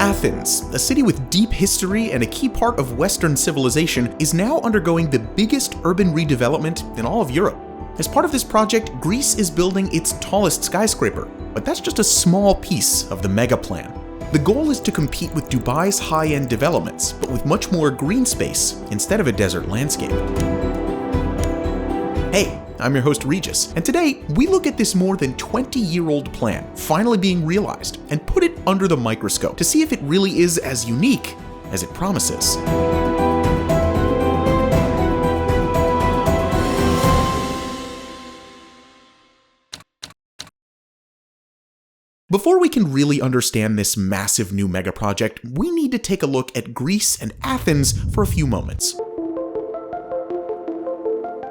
Athens, a city with deep history and a key part of Western civilization, is now undergoing the biggest urban redevelopment in all of Europe. As part of this project, Greece is building its tallest skyscraper, but that's just a small piece of the megaplan. The goal is to compete with Dubai's high-end developments, but with much more green space instead of a desert landscape. Hey, I'm your host Regis, and today we look at this more than 20-year-old plan finally being realized and put it under the microscope to see if it really is as unique as it promises. Before we can really understand this massive new mega project, we need to take a look at Greece and Athens for a few moments.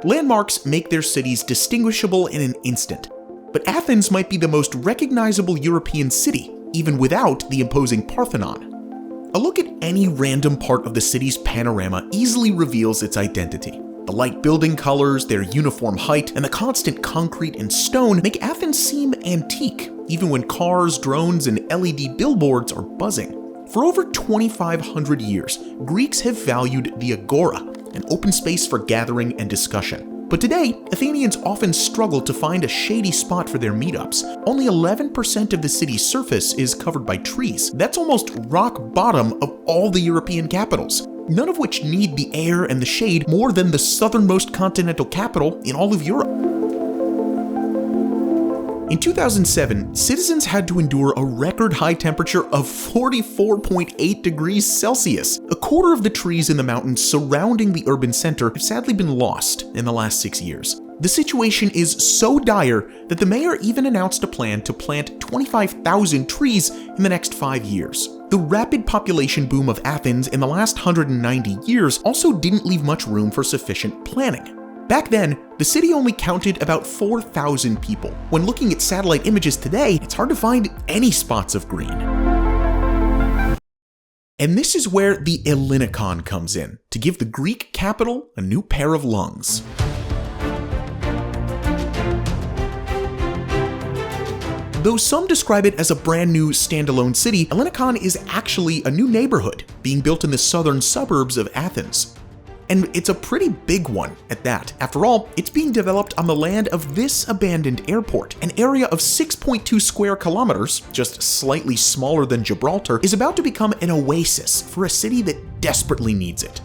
Landmarks make their cities distinguishable in an instant, but Athens might be the most recognizable European city, even without the imposing Parthenon. A look at any random part of the city's panorama easily reveals its identity. The light building colors, their uniform height, and the constant concrete and stone make Athens seem antique, even when cars, drones, and LED billboards are buzzing. For over 2,500 years, Greeks have valued the agora, an open space for gathering and discussion. But today, Athenians often struggle to find a shady spot for their meetups. Only 11% of the city's surface is covered by trees. That's almost rock bottom of all the European capitals, none of which need the air and the shade more than the southernmost continental capital in all of Europe. In 2007, citizens had to endure a record high temperature of 44.8 degrees Celsius. A quarter of the trees in the mountains surrounding the urban center have sadly been lost in the last 6 years. The situation is so dire that the mayor even announced a plan to plant 25,000 trees in the next 5 years. The rapid population boom of Athens in the last 190 years also didn't leave much room for sufficient planning. Back then, the city only counted about 4,000 people. When looking at satellite images today, it's hard to find any spots of green. And this is where the Ellinikon comes in, to give the Greek capital a new pair of lungs. Though some describe it as a brand new standalone city, Ellinikon is actually a new neighborhood being built in the southern suburbs of Athens. And it's a pretty big one at that. After all, it's being developed on the land of this abandoned airport. An area of 6.2 square kilometers, just slightly smaller than Gibraltar, is about to become an oasis for a city that desperately needs it.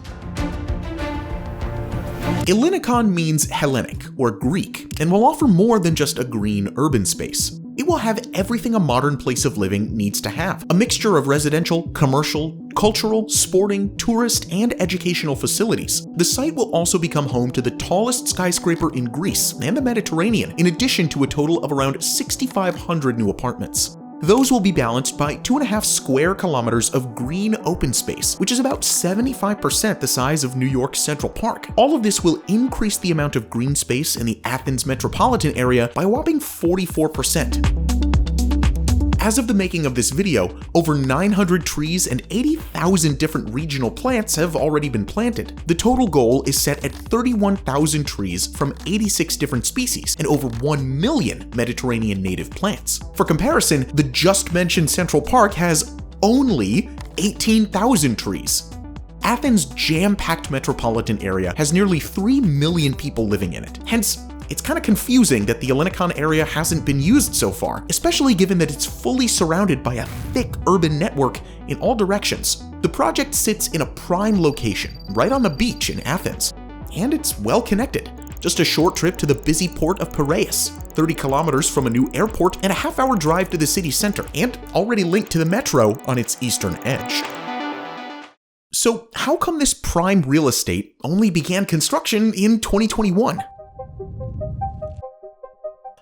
Ellinikon means Hellenic, or Greek, and will offer more than just a green urban space. It will have everything a modern place of living needs to have. A mixture of residential, commercial, cultural, sporting, tourist, and educational facilities. The site will also become home to the tallest skyscraper in Greece and the Mediterranean, in addition to a total of around 6,500 new apartments. Those will be balanced by 2.5 square kilometers of green open space, which is about 75% the size of New York's Central Park. All of this will increase the amount of green space in the Athens metropolitan area by a whopping 44%. As of the making of this video, over 900 trees and 80,000 different regional plants have already been planted. The total goal is set at 31,000 trees from 86 different species and over 1 million Mediterranean native plants. For comparison, the just mentioned Central Park has only 18,000 trees. Athens' jam-packed metropolitan area has nearly 3 million people living in it. Hence, it's kind of confusing that the Ellinikon area hasn't been used so far, especially given that it's fully surrounded by a thick urban network in all directions. The project sits in a prime location, right on the beach in Athens, and it's well connected. Just a short trip to the busy port of Piraeus, 30 kilometers from a new airport, and a half-hour drive to the city center, and already linked to the metro on its eastern edge. So how come this prime real estate only began construction in 2021?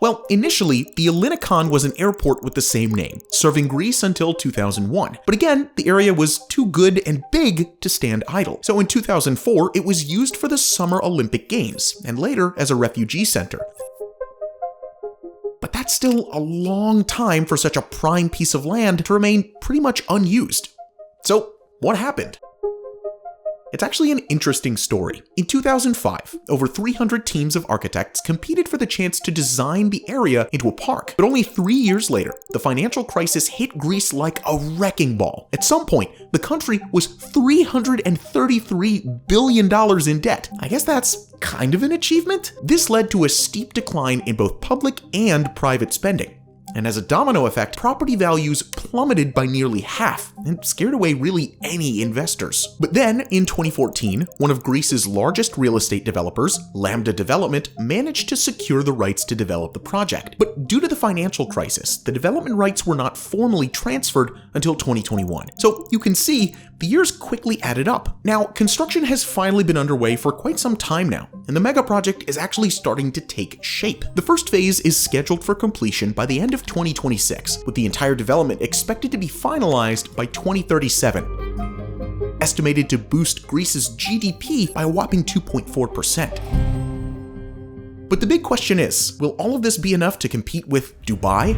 Well, initially, the Ellinikon was an airport with the same name, serving Greece until 2001. But again, the area was too good and big to stand idle. So in 2004, it was used for the Summer Olympic Games, and later as a refugee center. But that's still a long time for such a prime piece of land to remain pretty much unused. So what happened? It's actually an interesting story. In 2005, over 300 teams of architects competed for the chance to design the area into a park. But only 3 years later, the financial crisis hit Greece like a wrecking ball. At some point, the country was $333 billion in debt. I guess that's kind of an achievement. This led to a steep decline in both public and private spending. And as a domino effect, property values plummeted by nearly half and scared away really any investors. But then, in 2014, one of Greece's largest real estate developers, Lambda Development, managed to secure the rights to develop the project. But due to the financial crisis, the development rights were not formally transferred until 2021. So you can see, the years quickly added up. Now, construction has finally been underway for quite some time now, and the mega project is actually starting to take shape. The first phase is scheduled for completion by the end of 2026, with the entire development expected to be finalized by 2037, estimated to boost Greece's GDP by a whopping 2.4%. But the big question is, will all of this be enough to compete with Dubai?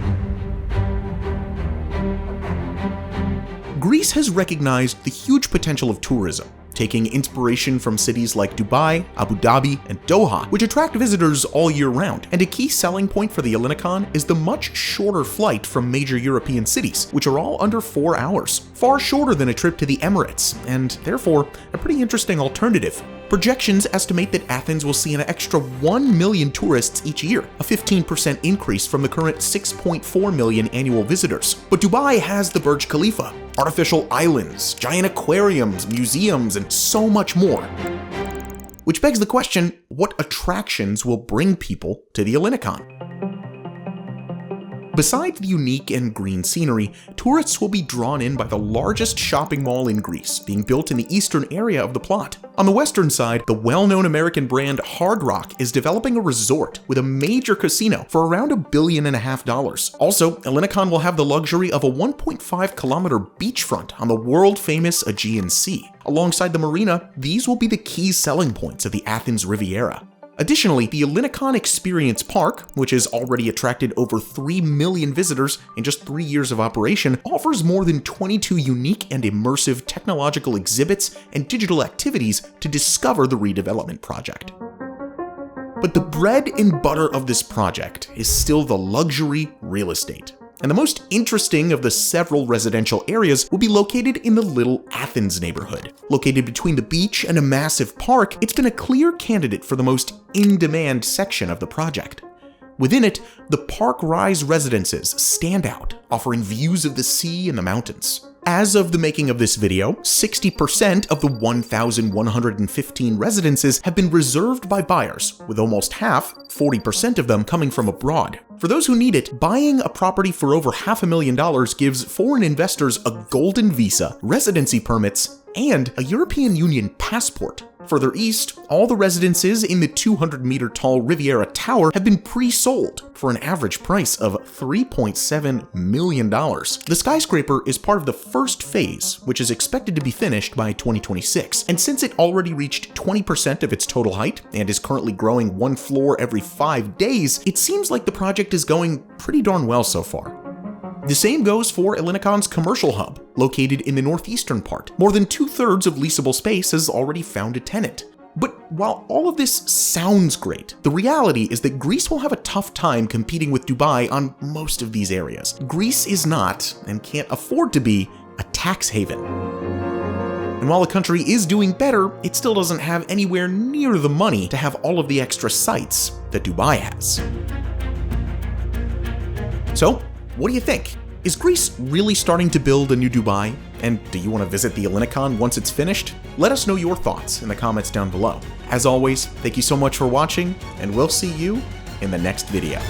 Greece has recognized the huge potential of tourism, taking inspiration from cities like Dubai, Abu Dhabi, and Doha, which attract visitors all year round. And a key selling point for the Ellinikon is the much shorter flight from major European cities, which are all under 4 hours, far shorter than a trip to the Emirates, and therefore a pretty interesting alternative. Projections estimate that Athens will see an extra 1 million tourists each year, a 15% increase from the current 6.4 million annual visitors. But Dubai has the Burj Khalifa, artificial islands, giant aquariums, museums, and so much more. Which begs the question, what attractions will bring people to the Ellinikon? Besides the unique and green scenery, tourists will be drawn in by the largest shopping mall in Greece, being built in the eastern area of the plot. On the western side, the well-known American brand Hard Rock is developing a resort with a major casino for around $1.5 billion. Also, Ellinikon will have the luxury of a 1.5-kilometer beachfront on the world-famous Aegean Sea. Alongside the marina, these will be the key selling points of the Athens Riviera. Additionally, the Ellinikon Experience Park, which has already attracted over 3 million visitors in just 3 years of operation, offers more than 22 unique and immersive technological exhibits and digital activities to discover the redevelopment project. But the bread and butter of this project is still the luxury real estate. And the most interesting of the several residential areas will be located in the Little Athens neighborhood. Located between the beach and a massive park, it's been a clear candidate for the most in-demand section of the project. Within it, the Park Rise residences stand out, offering views of the sea and the mountains. As of the making of this video, 60% of the 1,115 residences have been reserved by buyers, with almost half, 40% of them, coming from abroad. For those who need it, buying a property for over $500,000 gives foreign investors a golden visa, residency permits, and a European Union passport. Further east, all the residences in the 200-meter tall Riviera Tower have been pre-sold for an average price of $3.7 million. The skyscraper is part of the first phase, which is expected to be finished by 2026. And since it already reached 20% of its total height and is currently growing 1 floor every 5 days, it seems like the project is going pretty darn well so far. The same goes for Ellinikon's commercial hub, located in the northeastern part. More than 2/3 of leasable space has already found a tenant. But while all of this sounds great, the reality is that Greece will have a tough time competing with Dubai on most of these areas. Greece is not, and can't afford to be, a tax haven. And while the country is doing better, it still doesn't have anywhere near the money to have all of the extra sites that Dubai has. So, what do you think? Is Greece really starting to build a new Dubai? And do you want to visit the Ellinikon once it's finished? Let us know your thoughts in the comments down below. As always, thank you so much for watching, and we'll see you in the next video.